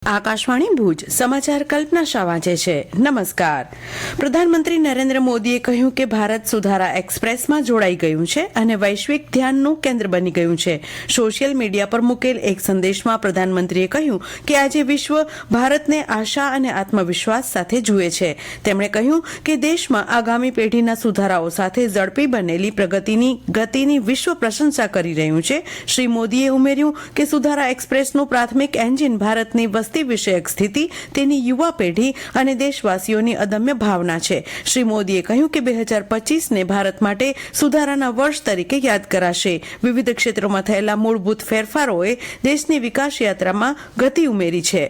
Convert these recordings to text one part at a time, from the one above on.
આકાશવાણી ભુજ સમાચાર કલ્પના શાહ વાંચે છે. નમસ્કાર. પ્રધાનમંત્રી નરેન્દ્ર મોદીએ કહ્યું કે ભારત સુધારા એક્સપ્રેસમાં જોડાઈ ગયું છે અને વૈશ્વિક ધ્યાનનું કેન્દ્ર બની ગયું છે. સોશિયલ મીડિયા પર મૂકેલ એક સંદેશમાં પ્રધાનમંત્રીએ કહ્યું કે આજે વિશ્વ ભારતને આશા અને આત્મવિશ્વાસ સાથે જુએ છે. તેમણે કહ્યું કે દેશમાં આગામી પેઢીના સુધારાઓ સાથે ઝડપી બનેલી પ્રગતિની ગતિની વિશ્વ પ્રશંસા કરી રહ્યું છે. શ્રી મોદીએ ઉમેર્યું કે સુધારા એક્સપ્રેસનું પ્રાથમિક એન્જિન ભારતની વસ્તી વિષયક સ્થિતિ, તેની યુવા પેઢી અને દેશવાસીઓની અદમ્ય ભાવના છે. શ્રી મોદીએ કહ્યું કે 2025ને ભારત માટે સુધારાના વર્ષ તરીકે યાદ કરાશે. વિવિધ ક્ષેત્રોમાં થયેલા મૂળભૂત ફેરફારોએ દેશની વિકાસ યાત્રામાં ગતિ ઉમેરી છે.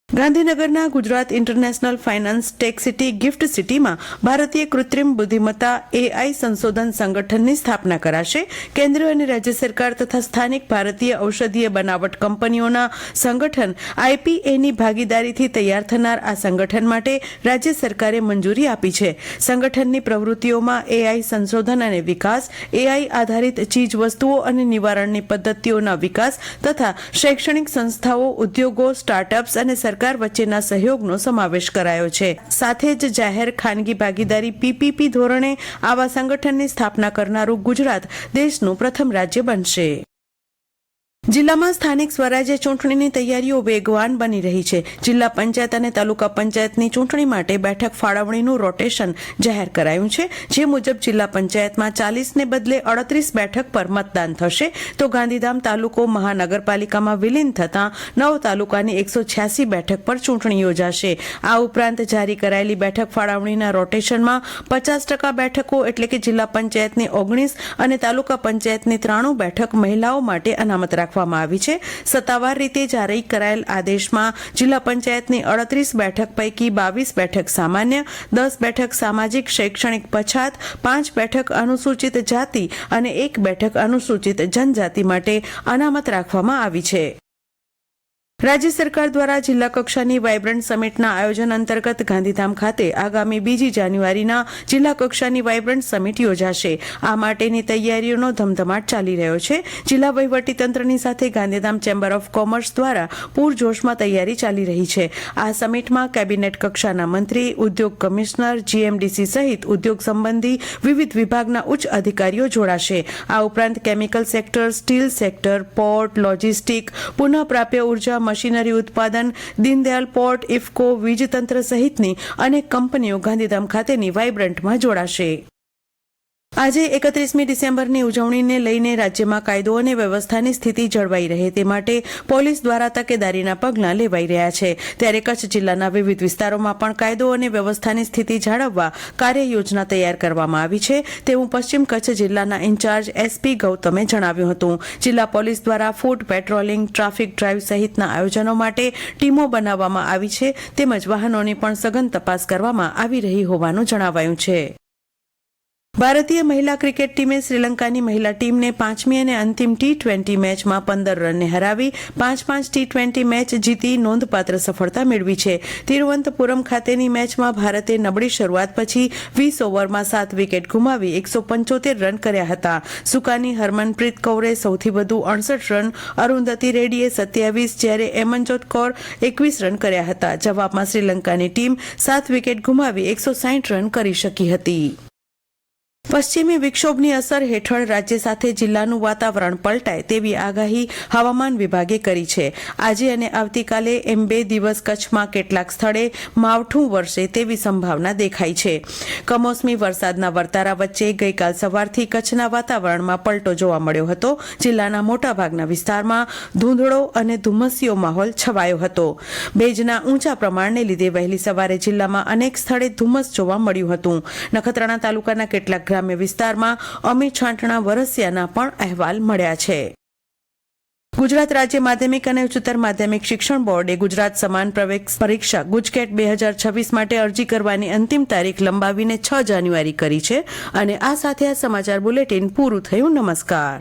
ગાંધીનગરના Gujarat international finance tech city gift સિટીમાં ભારતીય કૃત્રિમ બુદ્ધિમત્તા AI સંશોધન સંગઠનની સ્થાપના કરાશે. કેન્દ્ર અને રાજ્ય સરકાર તથા સ્થાનિક ભારતીય ઔષધીય બનાવટ કંપનીઓના સંગઠન IPAની ભાગીદારીથી તૈયાર થનાર આ સંગઠન માટે રાજ્ય સરકારે મંજૂરી આપી છે. સંગઠનની પ્રવૃત્તિઓમાં AI સંશોધન અને વિકાસ, AI આધારિત ચીજ વસ્તુઓ અને નિવારણની પદ્ધતિઓના વિકાસ તથા શૈક્ષણિક સંસ્થાઓ, ઉદ્યોગો, સ્ટાર્ટઅપ્સ અને સરકાર વચ્ચેના સહયોગનો સમાવેશ કરાયો છે. સાથે જ જાહેર ખાનગી ભાગીદારી PPP ધોરણે આવા સંગઠનની સ્થાપના કરનારું ગુજરાત દેશનું પ્રથમ રાજ્ય બનશે. જિલ્લામાં સ્થાનિક સ્વરાજ્ય ચૂંટણીની તૈયારીઓ વેગવાન બની રહી છે. જિલ્લા પંચાયત અને તાલુકા પંચાયતની ચૂંટણી માટે બેઠક ફાળવણીનું રોટેશન જાહેર કરાયું છે. જે મુજબ જિલ્લા પંચાયતમાં 40ને બદલે 38 બેઠક પર મતદાન થશે, તો ગાંધીધામ તાલુકો મહાનગરપાલિકામાં વિલીન થતાં 9 તાલુકાની 186 બેઠક પર ચૂંટણી યોજાશે. આ ઉપરાંત જારી કરાયેલી બેઠક ફાળવણીના રોટેશનમાં 50% બેઠકો એટલે કે જિલ્લા પંચાયતની 19 અને તાલુકા પંચાયતની 93 બેઠક મહિલાઓ માટે અનામત રાખવામાં આવી છે. સત્તાવાર રીતે જારી કરાયેલ આદેશમાં જિલ્લા પંચાયતની 38 બેઠક પૈકી 22 બેઠક સામાન્ય, 10 બેઠક સામાજિક શૈક્ષણિક પછાત, 5 બેઠક અનુસૂચિત જાતિ અને 1 બેઠક અનુસૂચિત જનજાતિ માટે અનામત રાખવામાં આવી છે. રાજ્ય સરકાર દ્વારા જિલ્લા કક્ષાની વાયબ્રન્ટ સમિટના આયોજન અંતર્ગત ગાંધીધામ ખાતે આગામી 2 જાન્યુઆરીના જિલ્લા કક્ષાની વાયબ્રન્ટ સમિટ યોજાશે. આ માટેની તૈયારીઓનો ધમધમાટ ચાલી રહ્યો છે. જિલ્લા વહીવટીતંત્રની સાથે ગાંધીધામ ચેમ્બર ઓફ કોમર્સ દ્વારા પૂરજોશમાં તૈયારી ચાલી રહી છે. આ સમિટમાં કેબિનેટ કક્ષાના મંત્રી, ઉદ્યોગ કમિશનર, GMDC સહિત ઉદ્યોગ સંબંધી વિવિધ વિભાગના ઉચ્ચ અધિકારીઓ જોડાશે. આ ઉપરાંત chemical sector, steel sector, port, logistic, પુનઃપ્રાપ્ય ઉર્જા, મશીનરી ઉત્પાદન, દીનદયાલ પોર્ટ, ઇફકો, વીજતંત્ર સહિતની અનેક કંપનીઓ ગાંધીધામ ખાતેની વાયબ્રન્ટમાં જોડાશે. આજે 31મી ડિસેમ્બરની ઉજવણીને લઈને રાજ્યમાં કાયદો અને વ્યવસ્થાની સ્થિતિ જળવાઈ રહે તે માટે પોલીસ દ્વારા તકેદારીના પગલાં લેવાઈ રહ્યા છે. ત્યારે કચ્છ જિલ્લાના વિવિધ વિસ્તારોમાં પણ કાયદો અને વ્યવસ્થાની સ્થિતિ જાળવવા કાર્યયોજના તૈયાર કરવામાં આવી છે, તેવું પશ્ચિમ કચ્છ જિલ્લાના ઇન્ચાર્જ SP ગૌતમે જણાવ્યું હતું. જિલ્લા પોલીસ દ્વારા ફૂટ પેટ્રોલિંગ, ટ્રાફિક ડ્રાઈવ સહિતના આયોજનો માટે ટીમો બનાવવામાં આવી છે, તેમજ વાહનોની પણ સઘન તપાસ કરવામાં આવી રહી હોવાનું જણાવાયું છે. ભારતીય મહિલા ક્રિકેટ ટીમે શ્રીલંકાની મહિલા ટીમને 5મી અને અંતિમ T20 મેચમાં 15 રનને હરાવી 5-5 T20 મેચ જીતી નોંધપાત્ર સફળતા મેળવી છે. તિરુવનંતપુરમ ખાતેની મેચમાં ભારતે નબળી શરૂઆત પછી 20 ઓવરમાં 7 વિકેટ ગુમાવી 175 રન કર્યા હતા. સુકાની હરમનપ્રીત કૌરે સૌથી વધુ 68 રન, અરુંધતી રેડ્ડીએ 27 જ્યારે એમનજોત કૌર 21 રન કર્યા હતા. જવાબમાં શ્રીલંકાની ટીમ 7 વિકેટ ગુમાવી 160 રન કરી શકી હતી. પશ્ચિમી વિક્ષોભની અસર હેઠળ રાજ્ય સાથે જિલ્લાનું વાતાવરણ પલટાય તેવી આગાહી હવામાન વિભાગે કરી છે. આજે અને આવતીકાલે એમ 2 દિવસ કચ્છમાં કેટલાક સ્થળે માવઠું વરસે તેવી સંભાવના દેખાઈ છે. કમોસમી વરસાદના વર્તારા વચ્ચે ગઈકાલ સવારથી કચ્છના વાતાવરણમાં પલટો જોવા મળ્યો હતો. જિલ્લાના મોટાભાગના વિસ્તારમાં ધૂંધળો અને ધુમ્મસીયો માહોલ છવાયો હતો. ભેજના ઊંચા પ્રમાણને લીધે વહેલી સવારે જિલ્લામાં અનેક સ્થળે ધુમ્મસ જોવા મળ્યું હતું. નખત્રાણા તાલુકાના કેટલાક ગ્રામ્ય વિસ્તારમાં અમી છાંટણા વરસ્યાના પણ અહેવાલ મળ્યા છે. ગુજરાત રાજ્ય માધ્યમિક અને ઉચ્ચતર માધ્યમિક શિક્ષણ બોર્ડે ગુજરાત સમાન પ્રવેશ પરીક્ષા ગુજકેટ 2026 માટે અરજી કરવાની અંતિમ તારીખ લંબાવીને 6 જાન્યુઆરી કરી છે. અને આ સાથે આ સમાચાર બુલેટિન પૂરું થયું. નમસ્કાર.